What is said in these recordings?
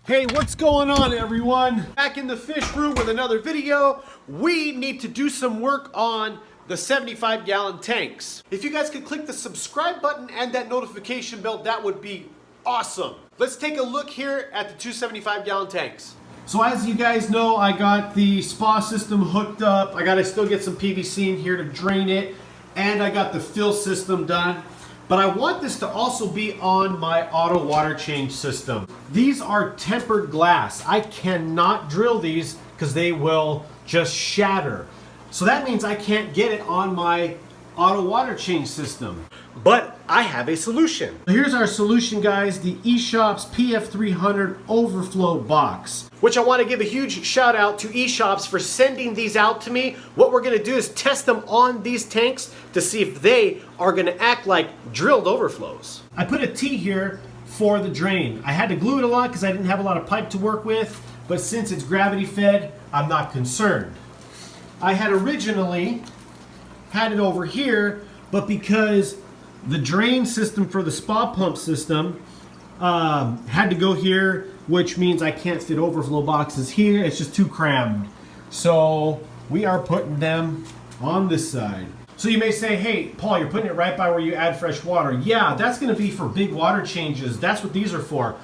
Hey, what's going on, everyone? Back in the fish room with another video. We need to do some work on the 75-gallon tanks. If you guys could click the subscribe button and that notification bell, that would be awesome. Let's take a look here at the two 75-gallon tanks. So as you guys know, I got the spa system hooked up. I gotta still get some PVC in here to drain it, and I got the fill system done. But I want this to also be on my auto water change system. These are tempered glass. I cannot drill these because they will just shatter. So that means I can't get it on my auto water change system. But I have a solution. Here's our solution, guys, the Eshops Pf 300 Overflow Box. Which I want to give a huge shout out to Eshops for sending these out to me. What we're going to do is test them on these tanks to see if they are going to act like drilled overflows. I put a T here for the drain. I had to glue it a lot because I didn't have a lot of pipe to work with, but since it's gravity fed, I'm not concerned. I had originally had it over here, but because the drain system for the spa pump system had to go here, which means I can't fit overflow boxes here. It's just too crammed. So we are putting them on this side. So you may say, hey, Paul, you're putting it right by where you add fresh water. Yeah, that's gonna be for big water changes. That's what these are for.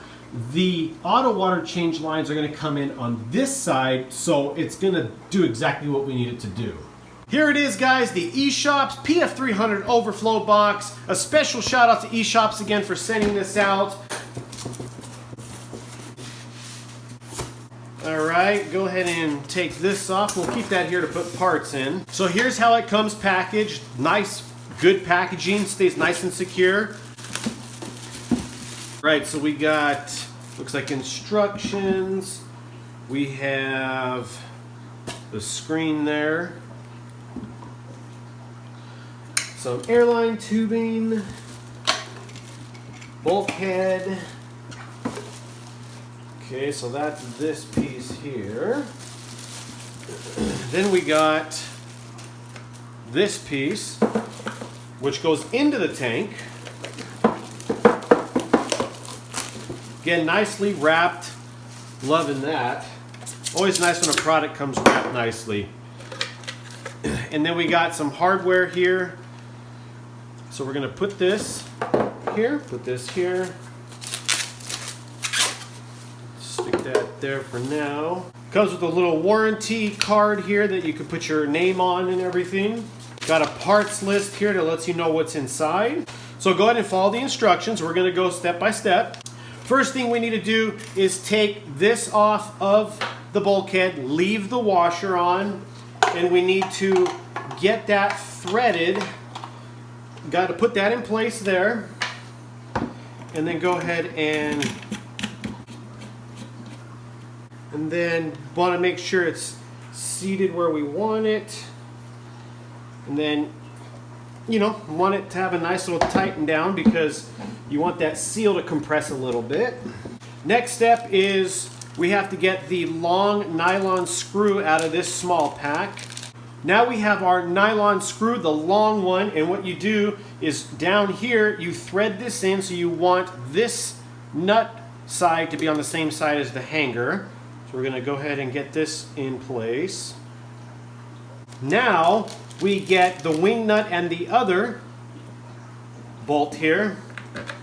The auto water change lines are gonna come in on this side, so it's gonna do exactly what we need it to do. Here it is, guys, the Eshops Pf 300 Overflow Box. A special shout out to Eshops again for sending this out. All right, go ahead and take this off. We'll keep that here to put parts in. So here's how it comes packaged. Nice, good packaging, stays nice and secure. Right, so we got, looks like instructions. We have the screen there. Some airline tubing, bulkhead. Okay, so that's this piece here. Then we got this piece, which goes into the tank. Again, nicely wrapped. Loving that. Always nice when a product comes wrapped nicely. And then we got some hardware here. So we're going to put this here, put this here. Stick that there for now. Comes with a little warranty card here that you can put your name on and everything. Got a parts list here that lets you know what's inside. So go ahead and follow the instructions. We're going to go step by step. First thing we need to do is take this off of the bulkhead, leave the washer on, and we need to get that threaded. Got to put that in place there, and then go ahead and then want to make sure it's seated where we want it, and then want it to have a nice little tighten down because you want that seal to compress a little bit. Next step is we have to get the long nylon screw out of this small pack. Now we have our nylon screw, the long one, and what you do is down here you thread this in, so you want this nut side to be on the same side as the hanger. So we're going to go ahead and get this in place. Now we get the wing nut and the other bolt here.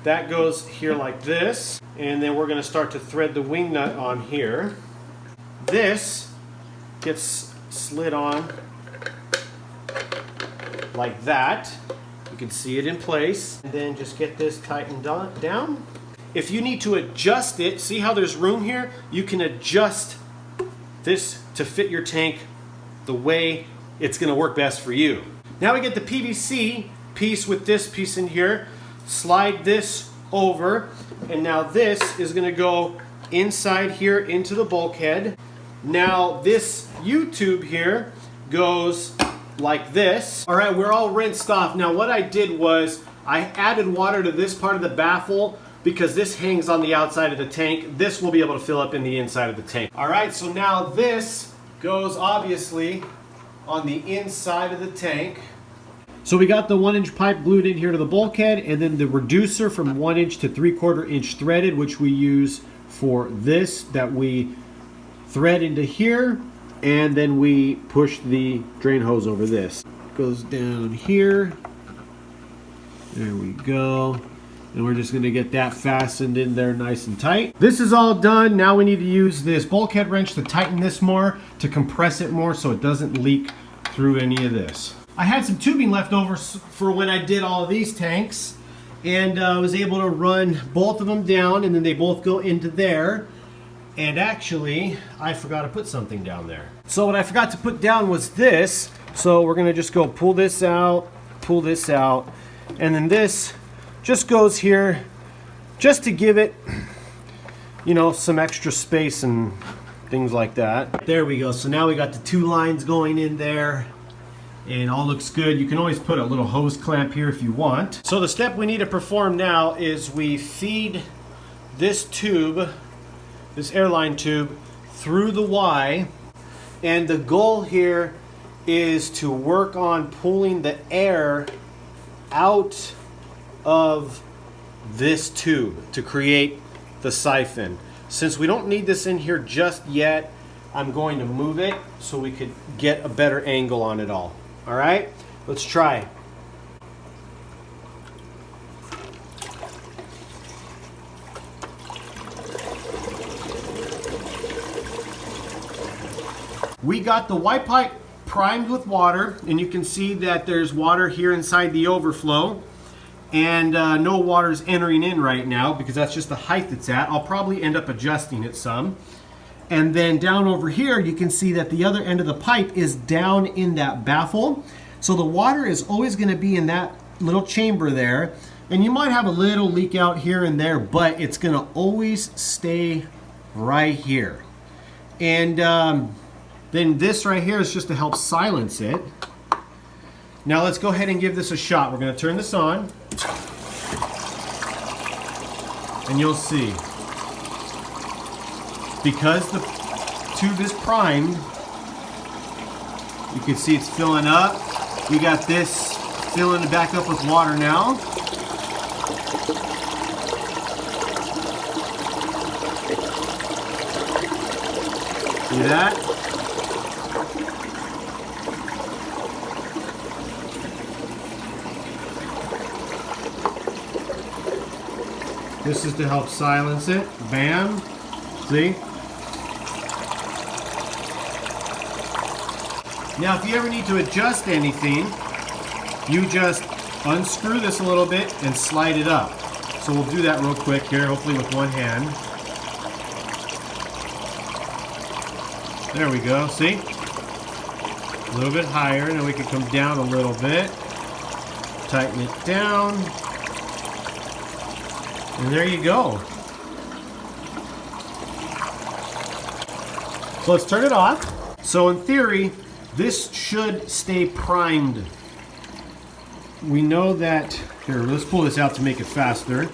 That goes here like this, and then we're going to start to thread the wing nut on here. This gets slid on like that. You can see it in place, and then just get this tightened down. If you need to adjust it, see how there's room here? You can adjust this to fit your tank the way it's going to work best for you. Now we get the PVC piece with this piece in here. Slide this over, and now this is going to go inside here into the bulkhead. Now this U-tube here goes like this. All right, we're all rinsed off. Now what I did was I added water to this part of the baffle because this hangs on the outside of the tank. This will be able to fill up in the inside of the tank. All right, so now this goes obviously on the inside of the tank. So we got the 1-inch pipe glued in here to the bulkhead, and then the reducer from 1 inch to 3/4 inch threaded, which we use for this that we thread into here, and then we push the drain hose over this. Goes down here. There we go. And we're just gonna get that fastened in there nice and tight. This is all done. Now we need to use this bulkhead wrench to tighten this more, to compress it more so it doesn't leak through any of this. I had some tubing left over for when I did all of these tanks, and I was able to run both of them down, and then they both go into there. And actually, I forgot to put something down there. So what I forgot to put down was this. So we're gonna just go pull this out, and then this just goes here just to give it, you know, some extra space and things like that. There we go. So now we got the two lines going in there and all looks good. You can always put a little hose clamp here if you want. So the step we need to perform now is we feed this tube, this airline tube, through the Y, and the goal here is to work on pulling the air out of this tube to create the siphon. Since we don't need this in here just yet, I'm going to move it so we could get a better angle on it all. All right, let's try. We got the Y pipe primed with water, and you can see that there's water here inside the overflow, and no water is entering in right now because that's just the height it's at. I'll probably end up adjusting it some. And then down over here you can see that the other end of the pipe is down in that baffle, so the water is always going to be in that little chamber there, and you might have a little leak out here and there, but it's going to always stay right here. And then this right here is just to help silence it. Now let's go ahead and give this a shot. We're going to turn this on, and you'll see, because the tube is primed, you can see it's filling up. We got this filling back up with water now. See that? This is to help silence it. Bam. See? Now, if you ever need to adjust anything, you just unscrew this a little bit and slide it up. So we'll do that real quick here, hopefully with one hand. There we go. See? A little bit higher, and then we can come down a little bit. Tighten it down. And there you go. So let's turn it off. So in theory, this should stay primed. We know that, here, let's pull this out to make it faster.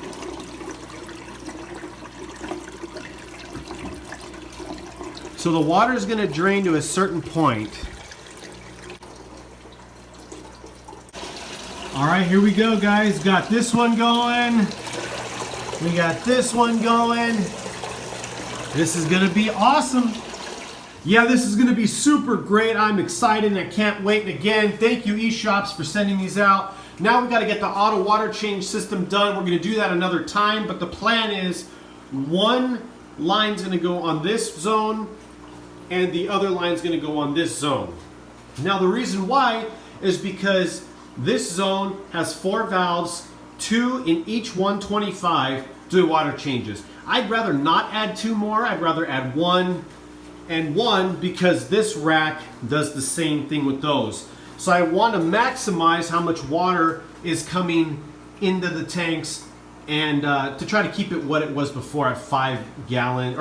So the water is going to drain to a certain point. All right, here we go, guys. Got this one going. We got this one going. This is gonna be awesome. Yeah, this is gonna be super great. I'm excited and I can't wait. And again, thank you Eshops for sending these out. Now we gotta get the auto water change system done. We're gonna do that another time, but the plan is one line's gonna go on this zone and the other line's gonna go on this zone. Now the reason why is because this zone has 4 valves, 2 in each 125 to do water changes. I'd rather not add 2 more. I'd rather add 1 and 1 because this rack does the same thing with those. So I want to maximize how much water is coming into the tanks and to try to keep it what it was before at 5 gallons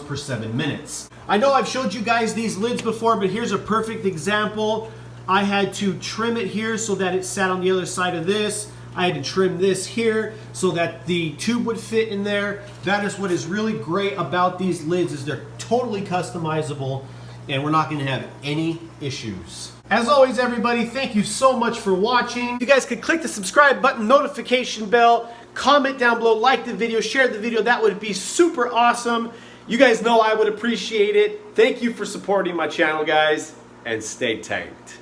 per 7 minutes. I know I've showed you guys these lids before, but here's a perfect example. I had to trim it here so that it sat on the other side of this. I had to trim this here so that the tube would fit in there. That is what is really great about these lids, is they're totally customizable and we're not going to have any issues. As always, everybody, thank you so much for watching. You guys could click the subscribe button, notification bell, comment down below, like the video, share the video. That would be super awesome. You guys know I would appreciate it. Thank you for supporting my channel, guys, and stay tanked.